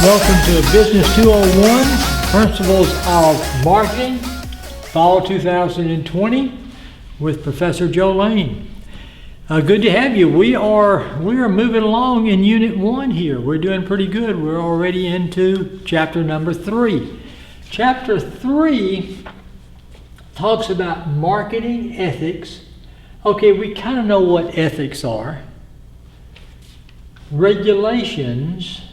Welcome to Business 201, Principles of Marketing, Fall 2020, with Professor Joe Lane. Good to have you. We are moving along in Unit 1 here. We're doing pretty good. We're already into chapter number 3. Chapter 3 talks about marketing ethics. Okay, we kind of know what ethics are. Regulations.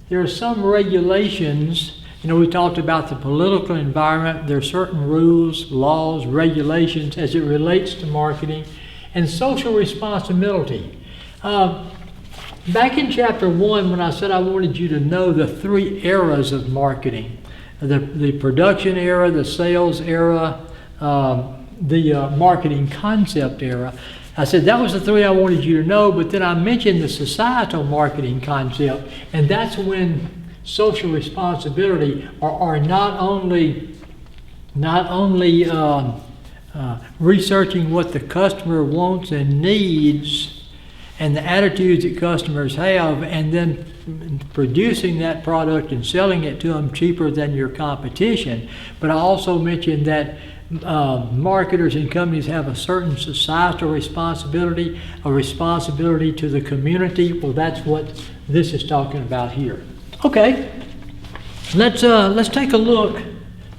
There are some regulations. We talked about the political environment. There are certain rules, laws, regulations as it relates to marketing, and social responsibility. Back in chapter 1, when I said I wanted you to know the 3 eras of marketing, the production era, the sales era, the marketing concept era, I said that was the 3 I wanted you to know, but then I mentioned the societal marketing concept, and that's when social responsibility are not only researching what the customer wants and needs and the attitudes that customers have, and then producing that product and selling it to them cheaper than your competition. But I also mentioned that marketers and companies have a certain societal responsibility, a responsibility to the community. Well, that's what this is talking about here. Okay, let's take a look.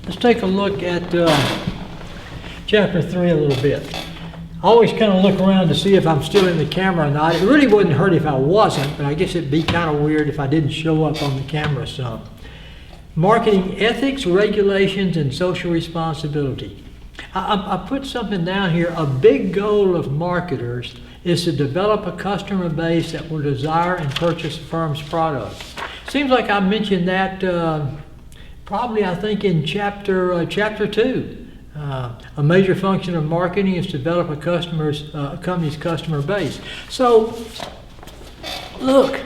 Let's take a look at chapter 3 a little bit. I always kind of look around to see if I'm still in the camera or not. It really wouldn't hurt if I wasn't, but I guess it'd be kind of weird if I didn't show up on the camera some. Marketing ethics, regulations, and social responsibility. I put something down here. A big goal of marketers is to develop a customer base that will desire and purchase a firm's product. Seems like I mentioned that probably, I think, in chapter 2. A major function of marketing is to develop a company's customer base. So, look.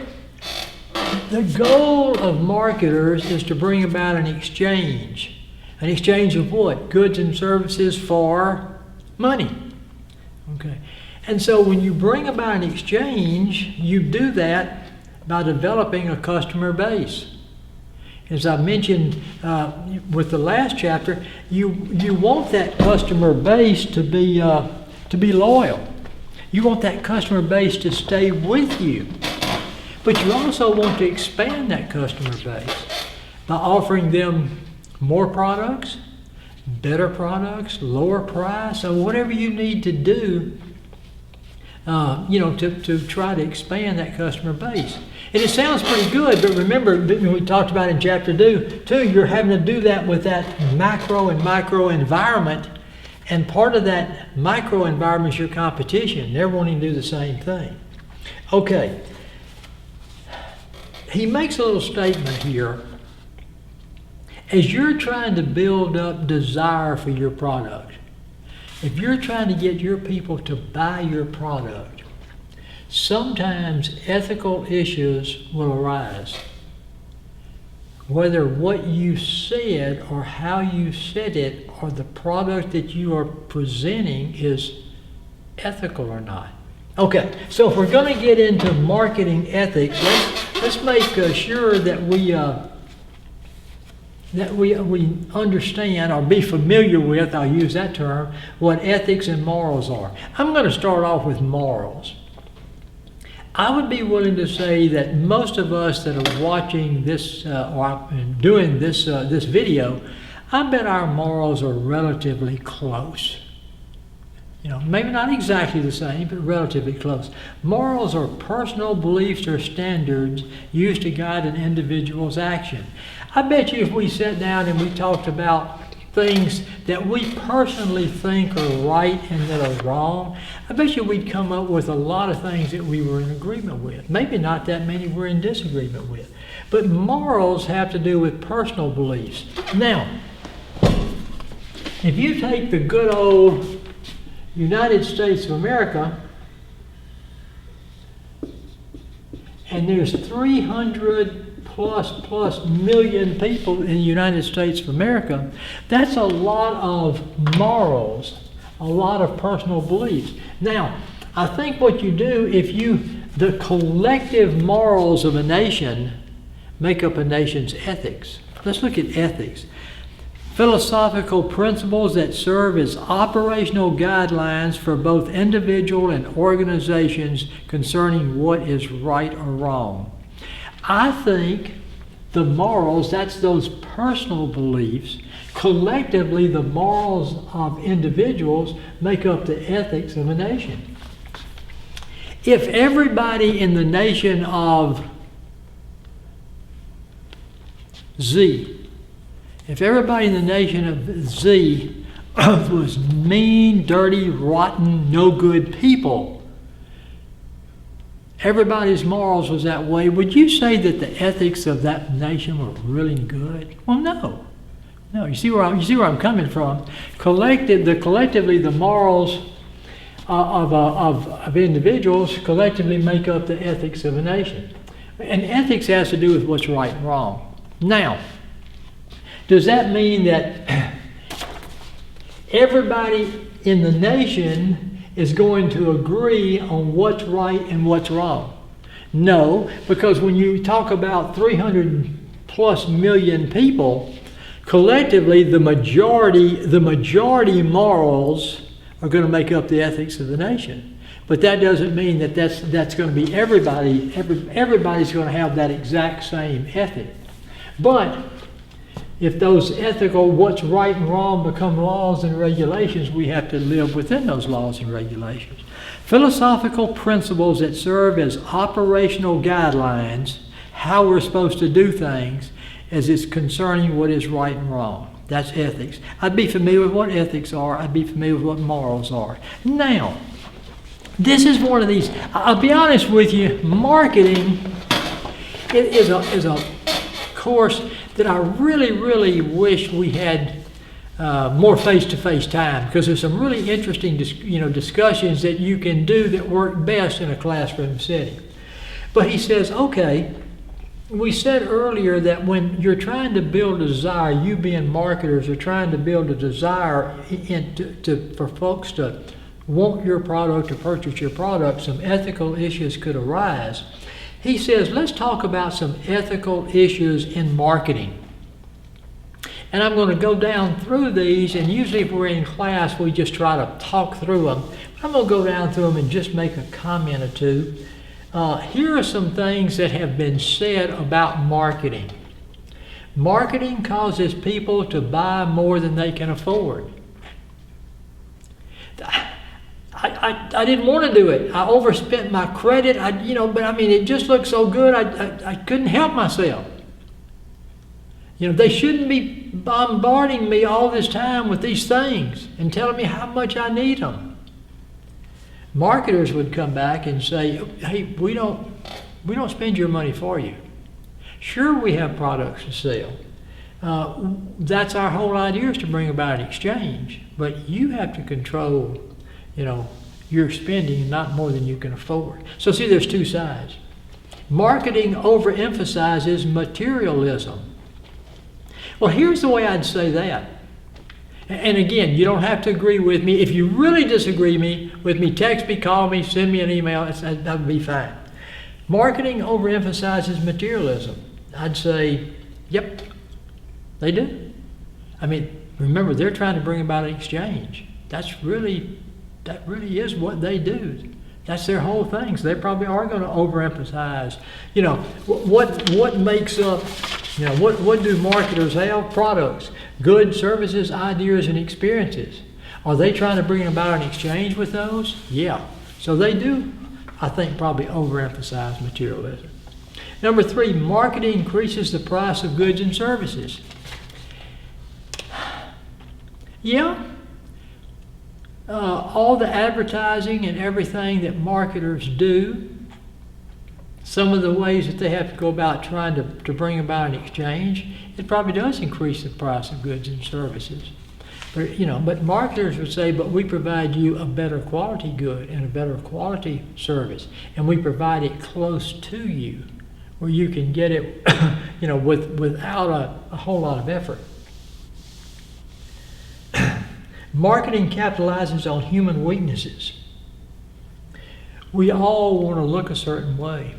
The goal of marketers is to bring about an exchange. An exchange of what? Goods and services for money. Okay. And so when you bring about an exchange, you do that by developing a customer base. As I mentioned with the last chapter, you want that customer base to be loyal. You want that customer base to stay with you. But you also want to expand that customer base by offering them more products, better products, lower price, or whatever you need to do, to try to expand that customer base. And it sounds pretty good, but remember, we talked about in chapter 2, you're having to do that with that macro and micro environment, and part of that micro environment is your competition. They're wanting to do the same thing. Okay. He makes a little statement here. As you're trying to build up desire for your product, if you're trying to get your people to buy your product, sometimes ethical issues will arise. Whether what you said or how you said it or the product that you are presenting is ethical or not. Okay, so if we're going to get into marketing ethics, let's make sure that we understand or be familiar with, I'll use that term, what ethics and morals are. I'm going to start off with morals. I would be willing to say that most of us that are watching this or doing this video, I bet our morals are relatively close. Maybe not exactly the same, but relatively close. Morals are personal beliefs or standards used to guide an individual's action. I bet you if we sat down and we talked about things that we personally think are right and that are wrong, I bet you we'd come up with a lot of things that we were in agreement with. Maybe not that many we're in disagreement with. But morals have to do with personal beliefs. Now, if you take the good old United States of America, and there's 300 plus million people in the United States of America, that's a lot of morals, a lot of personal beliefs. Now, I think what you do, the collective morals of a nation make up a nation's ethics. Let's look at ethics. Philosophical principles that serve as operational guidelines for both individual and organizations concerning what is right or wrong. I think the morals, that's those personal beliefs. Collectively, the morals of individuals make up the ethics of a nation. If everybody in the nation of Z, if everybody in the nation of Z was mean, dirty, rotten, no good people, everybody's morals was that way, would you say that the ethics of that nation were really good? Well, no. No, you see where I'm coming from. Collectively, the morals of individuals collectively make up the ethics of a nation. And ethics has to do with what's right and wrong. Now, does that mean that everybody in the nation is going to agree on what's right and what's wrong? No, because when you talk about 300 plus million people, collectively the majority morals are going to make up the ethics of the nation. But that doesn't mean that that's going to be everybody. Everybody's going to have that exact same ethic. But if those ethical, what's right and wrong, become laws and regulations, we have to live within those laws and regulations. Philosophical principles that serve as operational guidelines, how we're supposed to do things, as it's concerning what is right and wrong. That's ethics. I'd be familiar with what ethics are. I'd be familiar with what morals are. Now, this is one of these. I'll be honest with you. Marketing is a course that I really, really wish we had more face-to-face time, because there's some really interesting discussions that you can do that work best in a classroom setting. But he says, okay, we said earlier that when you're trying to build a desire, you being marketers are trying to build a desire for folks to want your product or purchase your product, some ethical issues could arise. He says, let's talk about some ethical issues in marketing. And I'm going to go down through these, and usually if we're in class, we just try to talk through them. I'm going to go down through them and just make a comment or two. Here are some things that have been said about marketing. Marketing causes people to buy more than they can afford. I didn't want to do it. I overspent my credit. But it just looked so good. I couldn't help myself. They shouldn't be bombarding me all this time with these things and telling me how much I need them. Marketers would come back and say, "Hey, we don't spend your money for you. Sure, we have products to sell. That's our whole idea, is to bring about an exchange. But you have to control, your spending, not more than you can afford." So see, there's two sides. Marketing overemphasizes materialism. Well, here's the way I'd say that. And again, you don't have to agree with me. If you really disagree with me, text me, call me, send me an email. That would be fine. Marketing overemphasizes materialism. I'd say, yep, they do. Remember, they're trying to bring about an exchange. That really is what they do. That's their whole thing. So they probably are going to overemphasize. What makes up, what do marketers have? Products, goods, services, ideas, and experiences. Are they trying to bring about an exchange with those? Yeah. So they do, I think, probably overemphasize materialism. Number 3, marketing increases the price of goods and services. Yeah. All the advertising and everything that marketers do, some of the ways that they have to go about trying to bring about an exchange, it probably does increase the price of goods and services. But marketers would say, but we provide you a better quality good and a better quality service, and we provide it close to you, where you can get it, without a whole lot of effort. Marketing capitalizes on human weaknesses. We all want to look a certain way.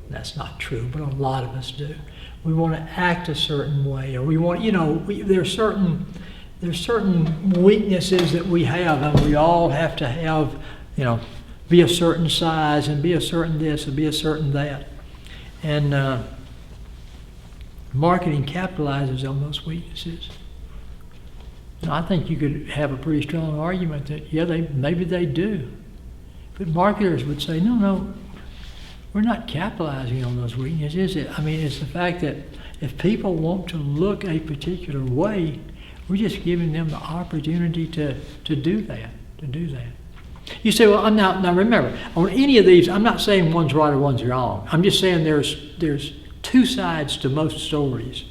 That's not true, but a lot of us do. We want to act a certain way, or we want, you know, there's certain weaknesses that we have, and we all have to have, you know, be a certain size and be a certain this and be a certain that. And marketing capitalizes on those weaknesses. And I think you could have a pretty strong argument that, yeah, maybe they do. But marketers would say, no, we're not capitalizing on those weaknesses. I mean, it's the fact that if people want to look a particular way, we're just giving them the opportunity to do that. You say, well, now remember, on any of these, I'm not saying one's right or one's wrong. I'm just saying there's two sides to most stories.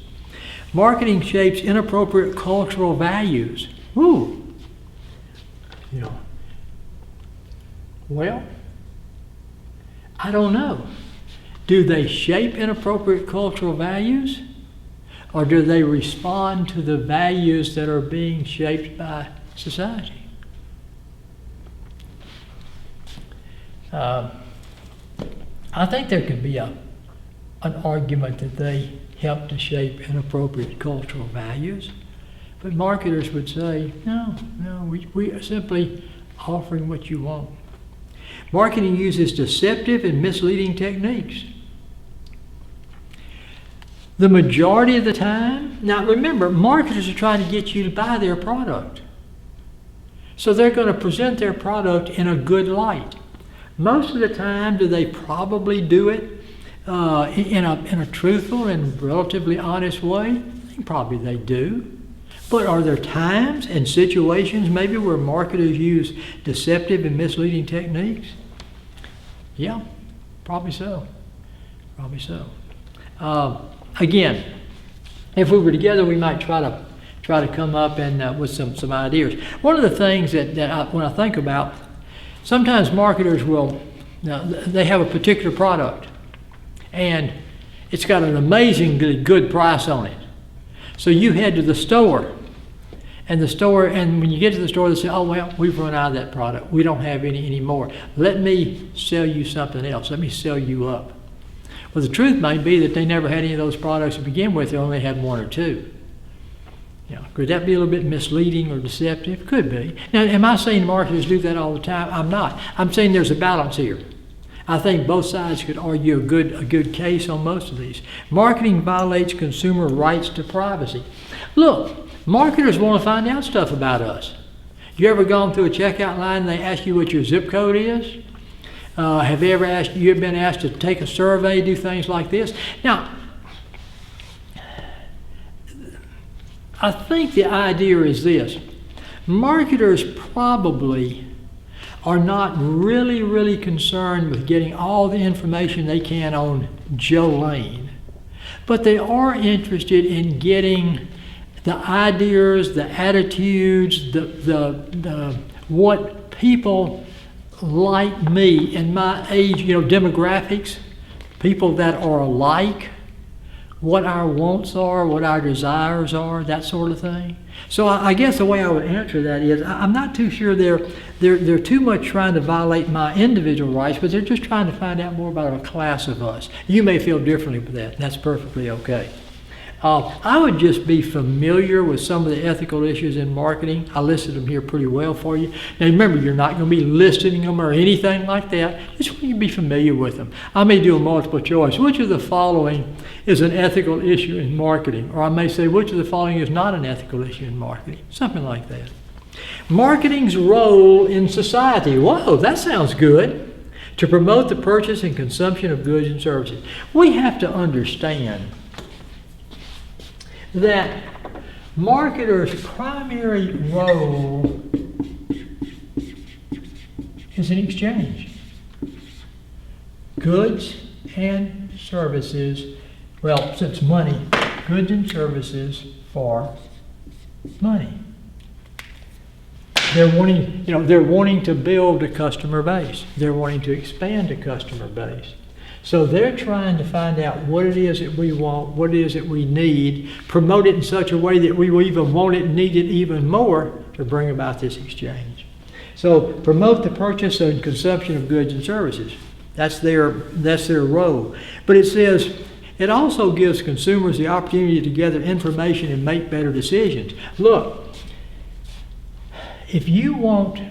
Marketing shapes inappropriate cultural values. Ooh. You know. Well, I don't know. Do they shape inappropriate cultural values? Or do they respond to the values that are being shaped by society? I think there could be an argument that they help to shape inappropriate cultural values. But marketers would say, no, we are simply offering what you want. Marketing uses deceptive and misleading techniques. The majority of the time, now remember, marketers are trying to get you to buy their product. So they're going to present their product in a good light. Most of the time, do they probably do it in a truthful and relatively honest way? Probably they do. But are there times and situations maybe where marketers use deceptive and misleading techniques? Yeah, probably so. Again, if we were together, we might try to come up and with some ideas. One of the things that when I think about, sometimes marketers they have a particular product, and it's got an amazingly good price on it. So you head to the store, and when you get to the store, they say, oh, well, we've run out of that product. We don't have any anymore. Let me sell you something else. Let me sell you up. Well, the truth may be that they never had any of those products to begin with. They only had one or two. Could that be a little bit misleading or deceptive? Could be. Now, am I saying marketers do that all the time? I'm not. I'm saying there's a balance here. I think both sides could argue a good case on most of these. Marketing violates consumer rights to privacy. Look, marketers want to find out stuff about us. You ever gone through a checkout line and they ask you what your zip code is? Have you ever been asked to take a survey, do things like this? Now, I think the idea is this. Marketers probably are not really concerned with getting all the information they can on Joe Lane, but they are interested in getting the ideas, the attitudes, the what people like me in my age, demographics, people that are alike, what our wants are, what our desires are, that sort of thing. So I guess the way I would answer that is I'm not too sure they're too much trying to violate my individual rights, but they're just trying to find out more about a class of us. You may feel differently with that. That's perfectly okay. I would just be familiar with some of the ethical issues in marketing. I listed them here pretty well for you. Now remember, you're not going to be listing them or anything like that. Just want you to be familiar with them. I may do a multiple choice. Which of the following is an ethical issue in marketing? Or I may say, which of the following is not an ethical issue in marketing? Something like that. Marketing's role in society. Whoa, that sounds good. To promote the purchase and consumption of goods and services. We have to understand that marketers' primary role is an exchange. Goods and services, well, since money, goods and services for money. They're wanting to build a customer base. They're wanting to expand a customer base. So they're trying to find out what it is that we want, what it is that we need, promote it in such a way that we will even want it and need it even more to bring about this exchange. So promote the purchase and consumption of goods and services. That's their role. But it says, it also gives consumers the opportunity to gather information and make better decisions. Look, if you want,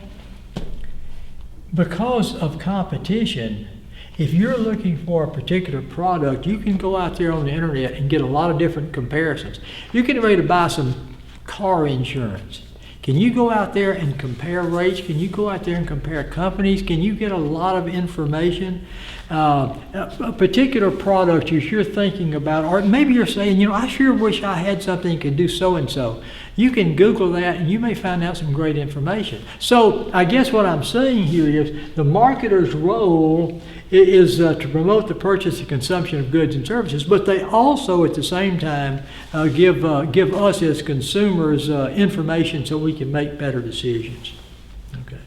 because of competition, if you're looking for a particular product, you can go out there on the internet and get a lot of different comparisons. You're getting ready to buy some car insurance. Can you go out there and compare rates? Can you go out there and compare companies? Can you get a lot of information? A particular product you're thinking about, or maybe you're saying, I sure wish I had something that could do so and so. You can Google that and you may find out some great information. So I guess what I'm saying here is the marketer's role is to promote the purchase and consumption of goods and services, but they also at the same time give us as consumers information so we can make better decisions. Okay.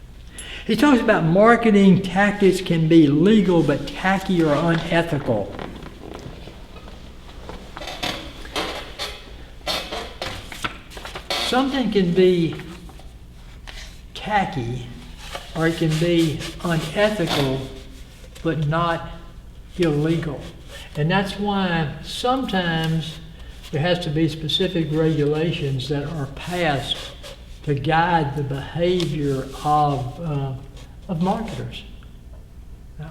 He talks about marketing tactics can be legal but tacky or unethical. Something can be tacky or it can be unethical but not illegal. And that's why sometimes there has to be specific regulations that are passed to guide the behavior of marketers. Now,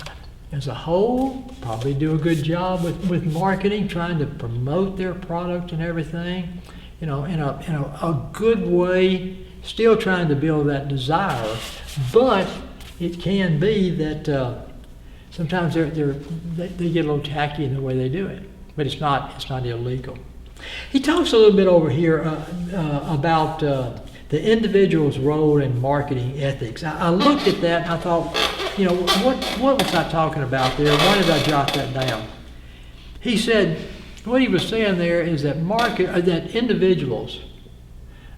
as a whole, probably do a good job with marketing, trying to promote their product and everything, in a good way, still trying to build that desire. But it can be that sometimes they get a little tacky in the way they do it, but it's not illegal. He talks a little bit over here about the individual's role in marketing ethics. I looked at that and I thought, what was I talking about there? Why did I jot that down? He said, what he was saying there is that that individuals,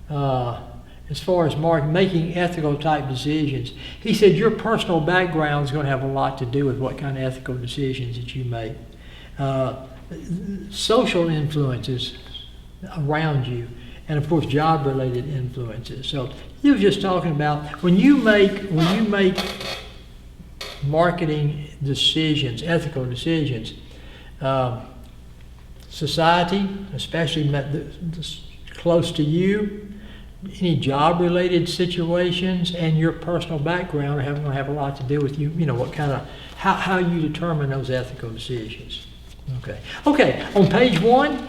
as far as making ethical type decisions, he said your personal background is going to have a lot to do with what kind of ethical decisions that you make. Social influences around you, and of course job-related influences. So he was just talking about when you make marketing decisions, ethical decisions, society, especially close to you, any job-related situations, and your personal background are going to have a lot to do with what kind of how you determine those ethical decisions. Okay. On page one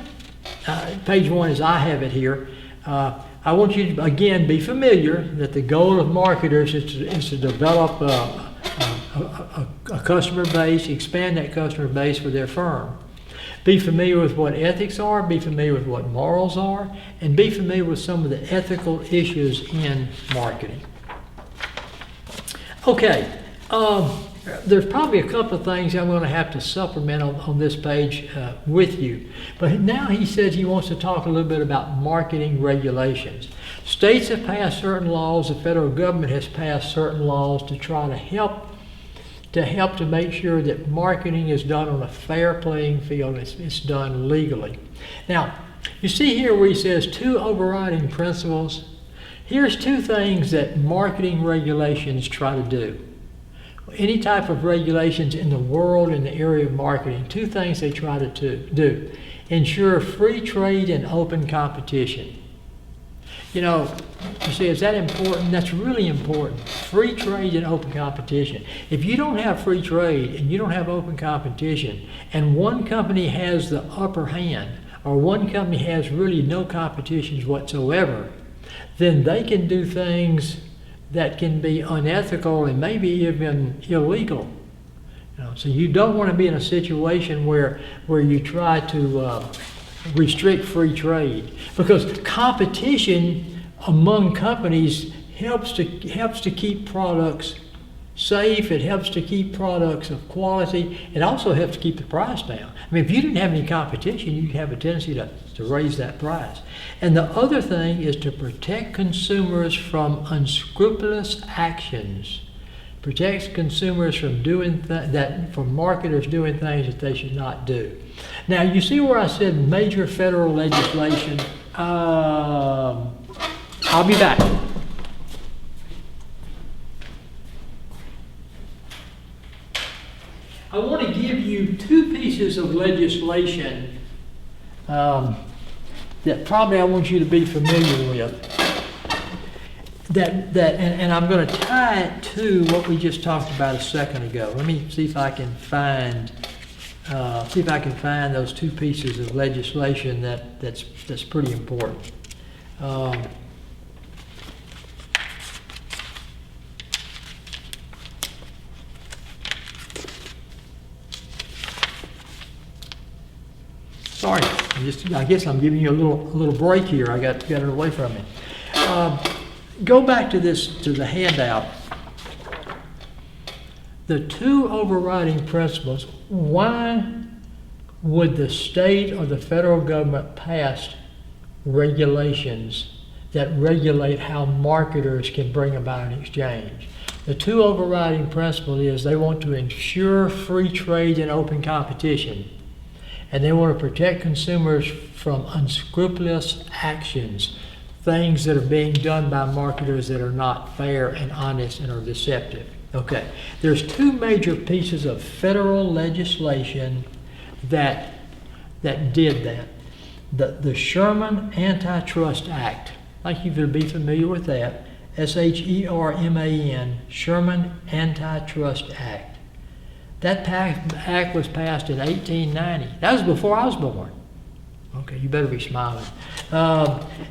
as I have it here, I want you to again be familiar that the goal of marketers is to develop a customer base, expand that customer base for their firm. Be familiar with what ethics are, be familiar with what morals are, and be familiar with some of the ethical issues in marketing. Okay, there's probably a couple of things I'm going to have to supplement on this page with you. But now he says he wants to talk a little bit about marketing regulations. States have passed certain laws, the federal government has passed certain laws to try to help to make sure that marketing is done on a fair playing field, it's done legally. Now, you see here where he says two overriding principles. Here's two things that marketing regulations try to do. Any type of regulations in the world in the area of marketing, two things they try to do. Ensure free trade and open competition. You see, is that important? That's really important. Free trade and open competition. If you don't have free trade and you don't have open competition, and one company has the upper hand, or one company has really no competitions whatsoever, then they can do things that can be unethical and maybe even illegal. So you don't want to be in a situation where you try to restrict free trade, because competition among companies helps to keep products safe. It helps to keep products of quality. It also helps to keep the price down. I mean, if you didn't have any competition, you'd have a tendency to raise that price. And the other thing is to protect consumers from unscrupulous actions. Protects consumers from from marketers doing things that they should not do. Now, you see where I said major federal legislation? I'll be back. pieces of legislation that probably I want you to be familiar with. And I'm going to tie it to what we just talked about a second ago. Let me see if I can find those two pieces of legislation that's pretty important. Sorry, I guess I'm giving you a little break here. I got it away from me. Go back to the handout. The two overriding principles. Why would the state or the federal government pass regulations that regulate how marketers can bring about an exchange? The two overriding principles is they want to ensure free trade and open competition, and they want to protect consumers from unscrupulous actions, things that are being done by marketers that are not fair and honest and are deceptive. Okay, there's two major pieces of federal legislation that did that. The Sherman Antitrust Act, like you would be familiar with that, SHERMAN, Sherman Antitrust Act. That act was passed in 1890. That was before I was born. Okay, you better be smiling.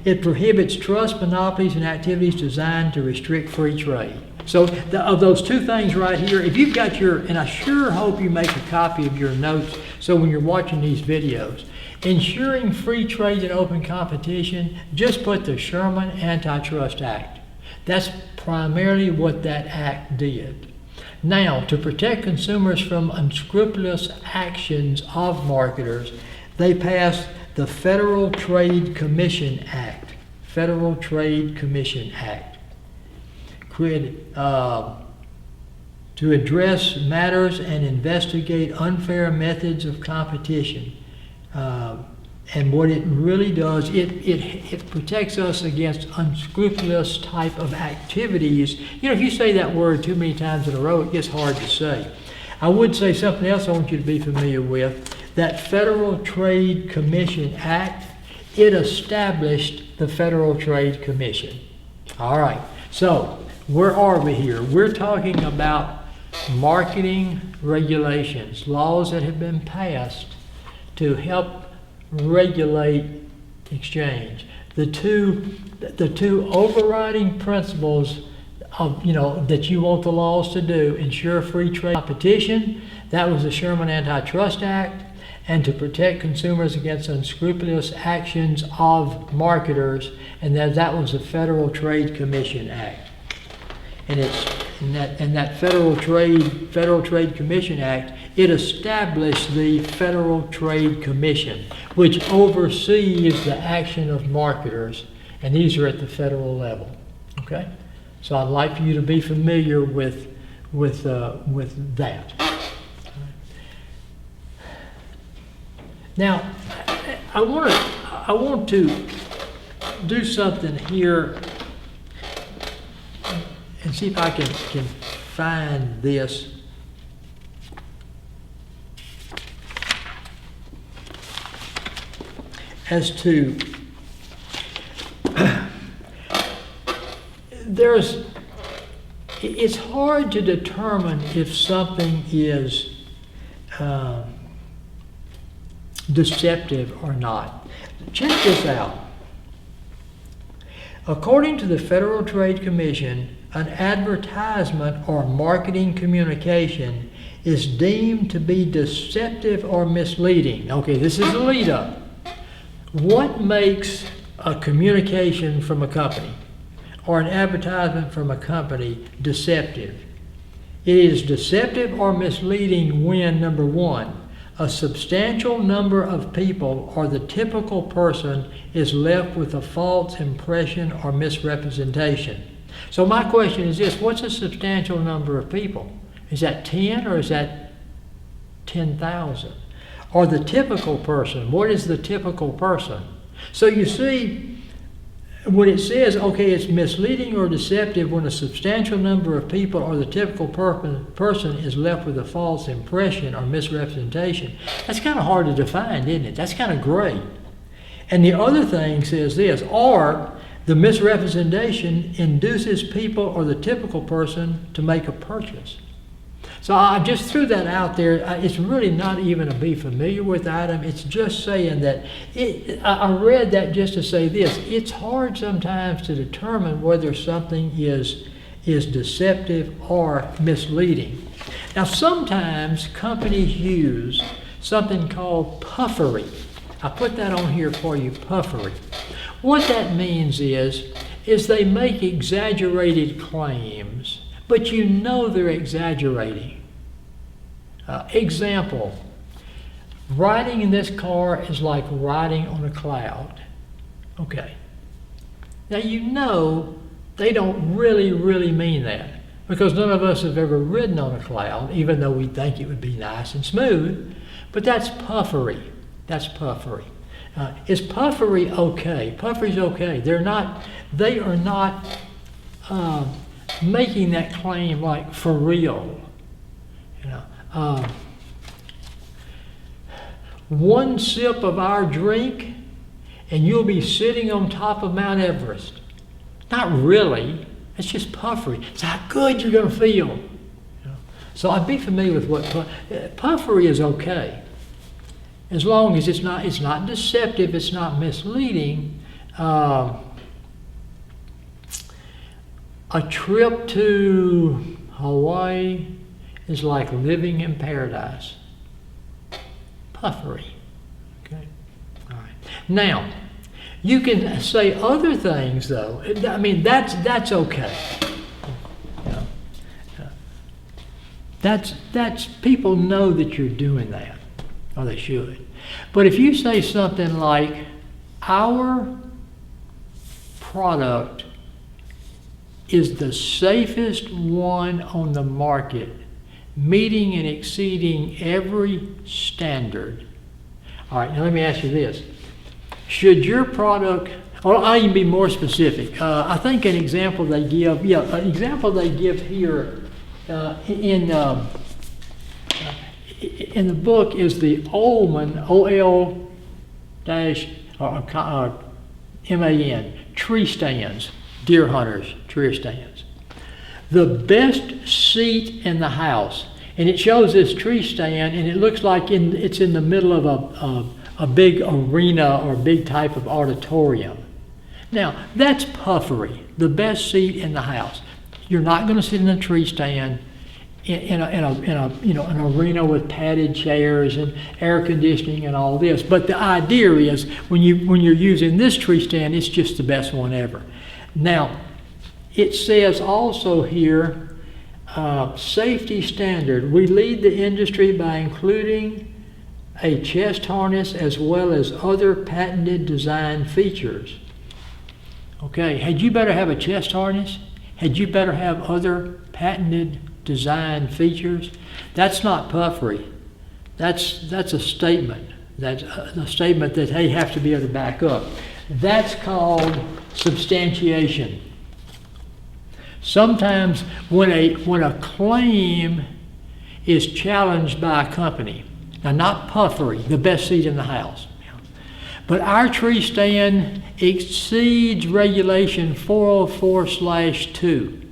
It prohibits trust, monopolies, and activities designed to restrict free trade. So of those two things right here, if you've got and I sure hope you make a copy of your notes so when you're watching these videos, ensuring free trade and open competition, just put the Sherman Antitrust Act. That's primarily what that act did. Now, to protect consumers from unscrupulous actions of marketers, they passed the Federal Trade Commission Act. Federal Trade Commission Act. Created to address matters and investigate unfair methods of competition. And what it really does, it protects us against unscrupulous type of activities. You know, if you say that word too many times in a row, it gets hard to say. I would say something else I want you to be familiar with. That Federal Trade Commission Act, it established the Federal Trade Commission. All right, so where are we here? We're talking about marketing regulations, laws that have been passed to help regulate exchange. The two overriding principles of, that you want the laws to do: ensure free trade competition, that was the Sherman Antitrust Act, and to protect consumers against unscrupulous actions of marketers, and that was the Federal Trade Commission Act. And that Federal Trade Commission Act, it established the Federal Trade Commission, which oversees the action of marketers, and these are at the federal level. Okay, so I'd like for you to be familiar with that. Now, I want to do something here and see if I can find this. As to it's hard to determine if something is deceptive or not. Check this out. According to the Federal Trade Commission, an advertisement or marketing communication is deemed to be deceptive or misleading. Okay, this is the lead up. What makes a communication from a company or an advertisement from a company deceptive? It is deceptive or misleading when, number one, a substantial number of people or the typical person is left with a false impression or misrepresentation. So my question is this: what's a substantial number of people? Is that 10 or is that 10,000? Or the typical person, what is the typical person? So you see, when it says, okay, it's misleading or deceptive when a substantial number of people or the typical person is left with a false impression or misrepresentation, that's kind of hard to define, isn't it? That's kind of gray. And the other thing says this, or the misrepresentation induces people or the typical person to make a purchase. So I just threw that out there. It's really not even a be familiar with item. It's just saying that, I read that just to say this. It's hard sometimes to determine whether something is deceptive or misleading. Now sometimes companies use something called puffery. I put that on here for you, puffery. What that means is they make exaggerated claims, but you know they're exaggerating. Example, riding in this car is like riding on a cloud. Okay. Now you know they don't really mean that, because none of us have ever ridden on a cloud, even though we think it would be nice and smooth. But that's puffery. That's puffery. Is puffery okay? Puffery's okay. They are not making that claim like for real. You know, one sip of our drink and you'll be sitting on top of Mount Everest. Not really. It's just puffery. It's how good you're going to feel. You know? So I'd be familiar with what puffery is okay. As long as it's not deceptive, it's not misleading. A trip to Hawaii is like living in paradise. Puffery. Okay. All right. Now, you can say other things though. I mean, that's okay. That's people know that you're doing that. Or they should. But if you say something like, our product is the safest one on the market, meeting and exceeding every standard. All right, now let me ask you this. Should your product, or I'll even be more specific. I think an example they give, an example they give here in the book is the Olman, O-L-M-A-N, tree stands, deer hunters, tree stands. The best seat in the house, and it shows this tree stand, and it looks like it's in the middle of a big arena or big type of auditorium. Now, that's puffery, the best seat in the house. You're not going to sit in a tree stand in an arena with padded chairs and air conditioning and all this. But the idea is when you're using this tree stand, it's just the best one ever. Now, it says also here, safety standard. We lead the industry by including a chest harness as well as other patented design features. Okay, had you better have a chest harness? Had you better have other patented design features? That's not puffery. That's a statement. That's a statement that they have to be able to back up. That's called substantiation. Sometimes when a claim is challenged by a company, now not puffery, the best seat in the house, but our tree stand exceeds regulation 404/2.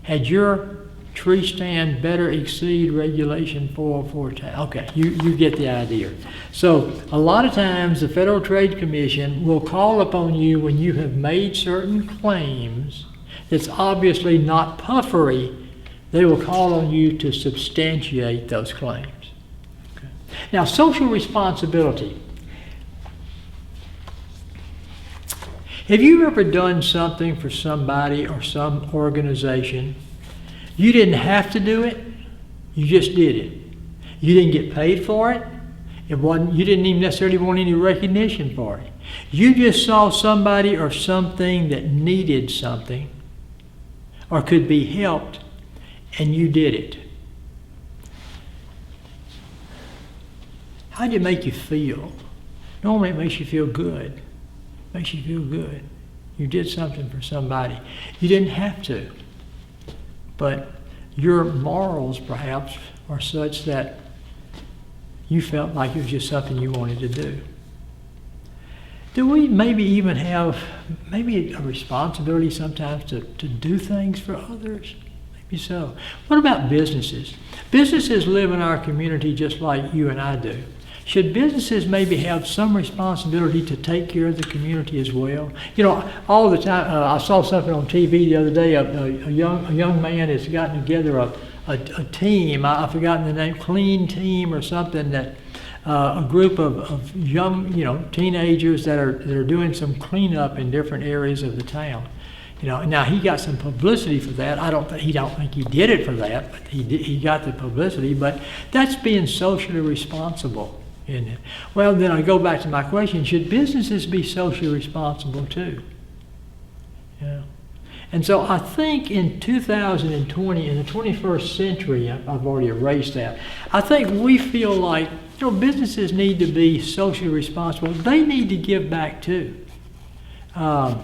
Had your tree stand better exceed regulation 404? Okay, you get the idea. So a lot of times the Federal Trade Commission will call upon you when you have made certain claims that's obviously not puffery. They will call on you to substantiate those claims. Okay. Now, social responsibility. Have you ever done something for somebody or some organization? You didn't have to do it, you just did it. You didn't get paid for it. You didn't even necessarily want any recognition for it. You just saw somebody or something that needed something or could be helped, and you did it. How did it make you feel? Normally it makes you feel good. Makes you feel good. You did something for somebody. You didn't have to. But your morals, perhaps, are such that you felt like it was just something you wanted to do. Do we maybe even have maybe a responsibility sometimes to do things for others? Maybe so. What about businesses? Businesses live in our community just like you and I do. Should businesses maybe have some responsibility to take care of the community as well? You know, all the time, I saw something on TV the other day, a young man has gotten together a team, I've forgotten the name, Clean Team or something, that a group of young, teenagers that are doing some cleanup in different areas of the town. Now he got some publicity for that. I don't think he did it for that, but he got the publicity. But that's being socially responsible, isn't it? Well, then I go back to my question: should businesses be socially responsible too? Yeah. And so I think in 2020, in the 21st century, I've already erased that. I think we feel like businesses need to be socially responsible. They need to give back too. I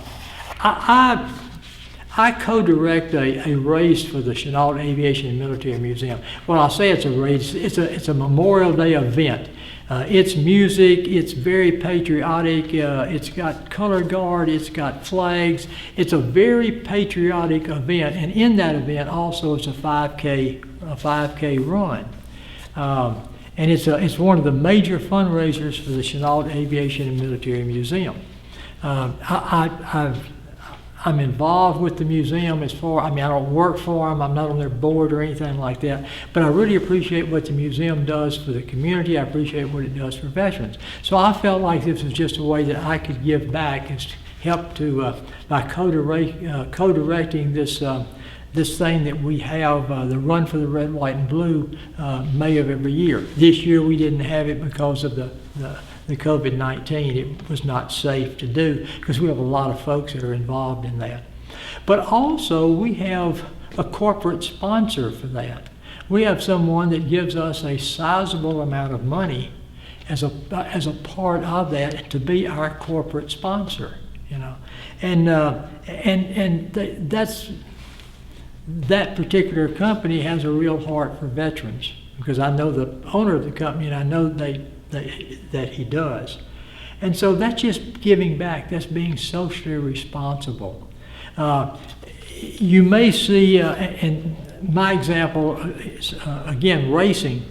co-direct a race for the Chenault Aviation and Military Museum. Well, I'll say it's a race. It's a Memorial Day event. It's music. It's very patriotic. It's got color guard. It's got flags. It's a very patriotic event, and in that event also it's a 5K run. And it's one of the major fundraisers for the Chenault Aviation and Military Museum. I'm involved with the museum I don't work for them, I'm not on their board or anything like that, but I really appreciate what the museum does for the community. I appreciate what it does for veterans. So I felt like this was just a way that I could give back and help by co-directing this thing that we have, the Run for the Red, White, and Blue, May of every year. This year we didn't have it because of the COVID-19. It was not safe to do because we have a lot of folks that are involved in that. But also we have a corporate sponsor for that. We have someone that gives us a sizable amount of money as a part of that to be our corporate sponsor, and that particular company has a real heart for veterans, because I know the owner of the company and I know that he does. And so that's just giving back. That's being socially responsible. You may see, and my example is, again, racing.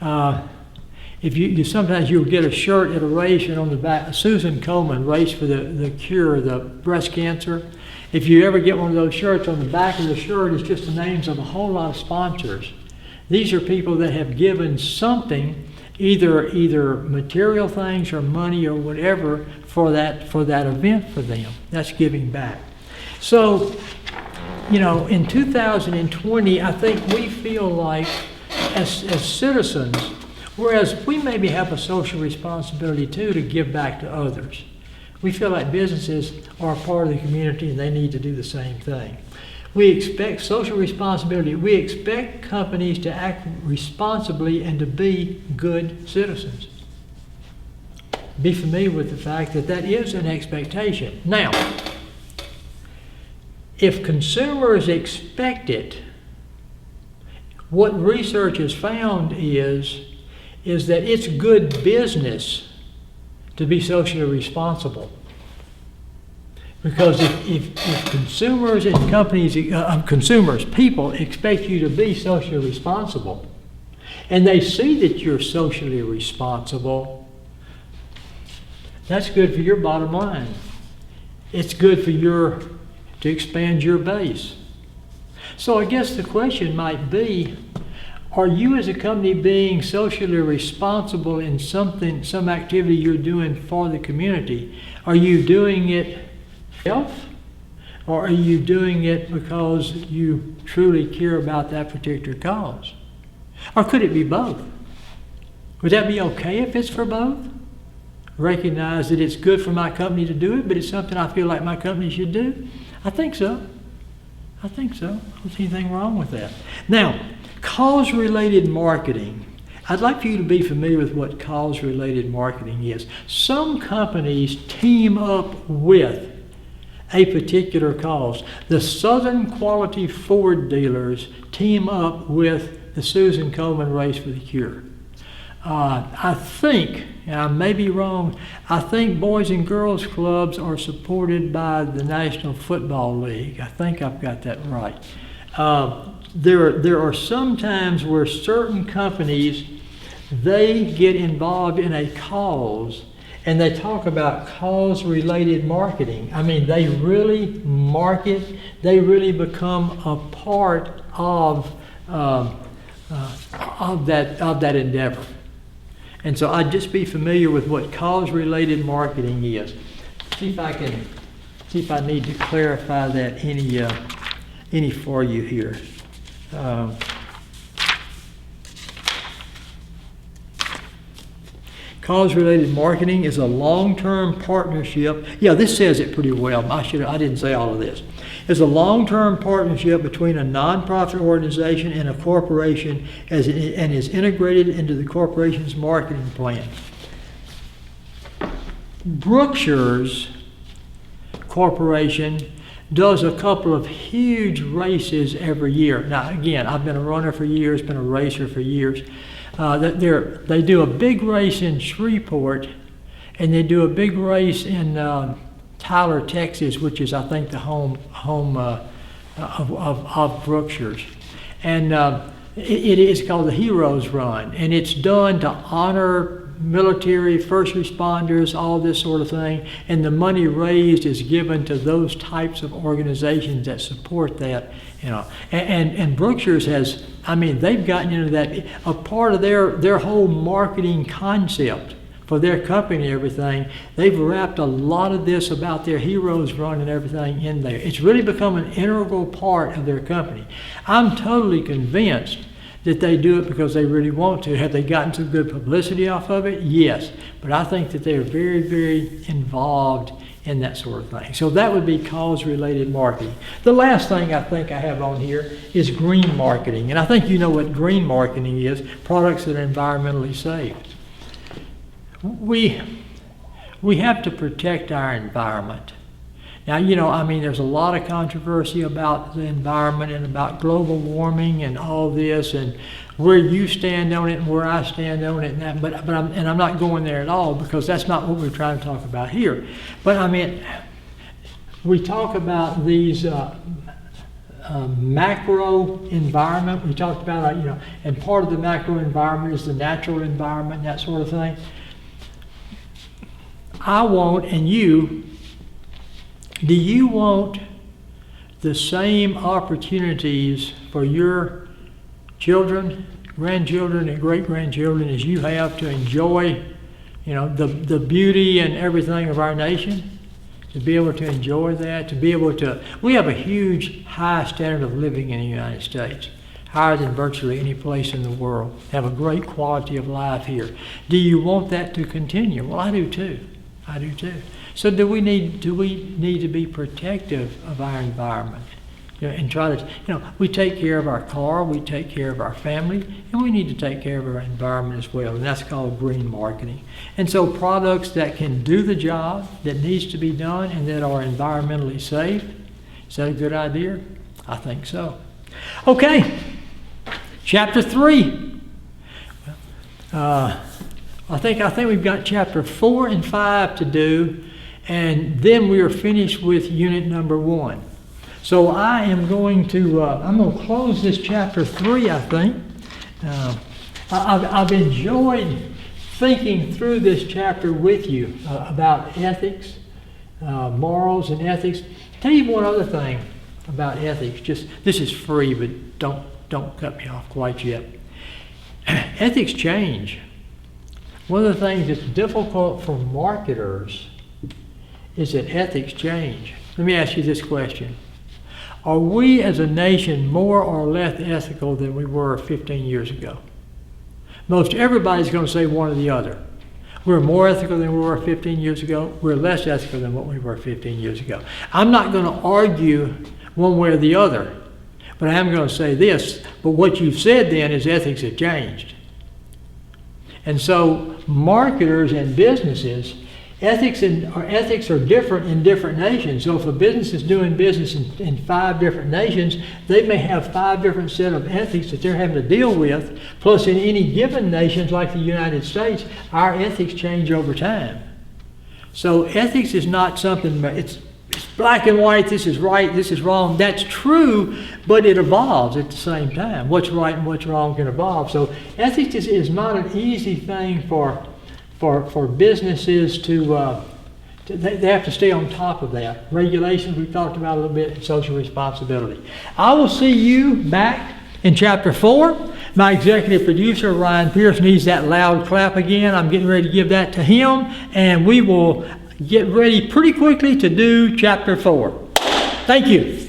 If you sometimes you'll get a shirt at a race, and on the back, Susan Komen raced for the cure of the breast cancer. If you ever get one of those shirts, on the back of the shirt is just the names of a whole lot of sponsors. These are people that have given something, either material things or money or whatever, for that event for them. That's giving back. So, in 2020, I think we feel like as citizens, whereas we maybe have a social responsibility too to give back to others, we feel like businesses are a part of the community and they need to do the same thing. We expect social responsibility. We expect companies to act responsibly and to be good citizens. Be familiar with the fact that that is an expectation. Now, if consumers expect it, what research has found is that it's good business to be socially responsible. Because if consumers and companies, people expect you to be socially responsible, and they see that you're socially responsible, that's good for your bottom line. It's good for to expand your base. So I guess the question might be, are you as a company being socially responsible in some activity you're doing for the community? Are you doing it yourself, or are you doing it because you truly care about that particular cause? Or could it be both? Would that be okay if it's for both? Recognize that it's good for my company to do it, but it's something I feel like my company should do? I think so. I don't see anything wrong with that. Now, cause-related marketing. I'd like for you to be familiar with what cause-related marketing is. Some companies team up with a particular cause. The Southern Quality Ford dealers team up with the Susan Komen Race for the Cure. I think, and I may be wrong, I think Boys and Girls Clubs are supported by the National Football League. I think I've got that right. There are some times where certain companies, they get involved in a cause, and they talk about cause-related marketing. I mean, they really market, they really become a part of that endeavor. And so I'd just be familiar with what cause-related marketing is. See if I need to clarify that any for you here. Cause-related marketing is a long-term partnership. Yeah, this says it pretty well. I didn't say all of this. It's a long-term partnership between a nonprofit organization and a corporation and is integrated into the corporation's marketing plan. Brookshire's corporation does a couple of huge races every year. Now, again, I've been a runner for years, been a racer for years. They do a big race in Shreveport, and they do a big race in Tyler, Texas, which is, I think, the home of Brookshire's. And it is called the Heroes Run, and it's done to honor military, first responders, all this sort of thing, and the money raised is given to those types of organizations that support that, you know. And Brookshire's has, I mean, they've gotten into that. A part of their whole marketing concept for their company and everything, they've wrapped a lot of this about their Heroes Run and everything in there. It's really become an integral part of their company. I'm totally convinced that they do it because they really want to. Have they gotten some good publicity off of it? Yes. But I think that they're very, very involved in that sort of thing. So that would be cause-related marketing. The last thing I think I have on here is green marketing. And I think you know what green marketing is, products that are environmentally safe. We have to protect our environment. Now, you know, I mean, there's a lot of controversy about the environment and about global warming and all this, and where you stand on it and where I stand on it, and that. But I'm not going there at all, because that's not what we're trying to talk about here. But I mean, we talk about these macro environment. We talked about, you know, and part of the macro environment is the natural environment and that sort of thing. I want, and you. Do you want the same opportunities for your children, grandchildren, and great-grandchildren as you have to enjoy, you know, the beauty and everything of our nation? To be able to enjoy that, to be able to, we have a huge high standard of living in the United States, higher than virtually any place in the world. Have a great quality of life here. Do you want that to continue? Well, I do too. I do too. So do we need to be protective of our environment? You know, and try to, you know, we take care of our car, we take care of our family, and we need to take care of our environment as well, and that's called green marketing. And so products that can do the job that needs to be done and that are environmentally safe, is that a good idea? I think so. Okay, chapter 3. I think we've got chapter 4 and 5 to do, and then we are finished with unit number 1. So I am going to I'm going to close this chapter 3. I think I've enjoyed thinking through this chapter with you about ethics, morals, and ethics. Tell you one other thing about ethics. Just this is free, but don't cut me off quite yet. Ethics change. One of the things that's difficult for marketers is that ethics change. Let me ask you this question. Are we as a nation more or less ethical than we were 15 years ago? Most everybody's going to say one or the other. We're more ethical than we were 15 years ago. We're less ethical than what we were 15 years ago. I'm not going to argue one way or the other, but I am going to say this. But what you've said then is ethics have changed. And so marketers and businesses, ethics are different in different nations. So if a business is doing business in 5 different nations, they may have 5 different set of ethics that they're having to deal with. Plus, in any given nations like the United States, our ethics change over time. So ethics is not something, it's black and white, this is right, this is wrong. That's true, but it evolves at the same time. What's right and what's wrong can evolve. So ethics is not an easy thing for businesses to they have to stay on top of that. Regulations, we've talked about a little bit, and social responsibility. I will see you back in chapter 4. My executive producer, Ryan Pierce, needs that loud clap again. I'm getting ready to give that to him, and we will get ready pretty quickly to do chapter 4. Thank you.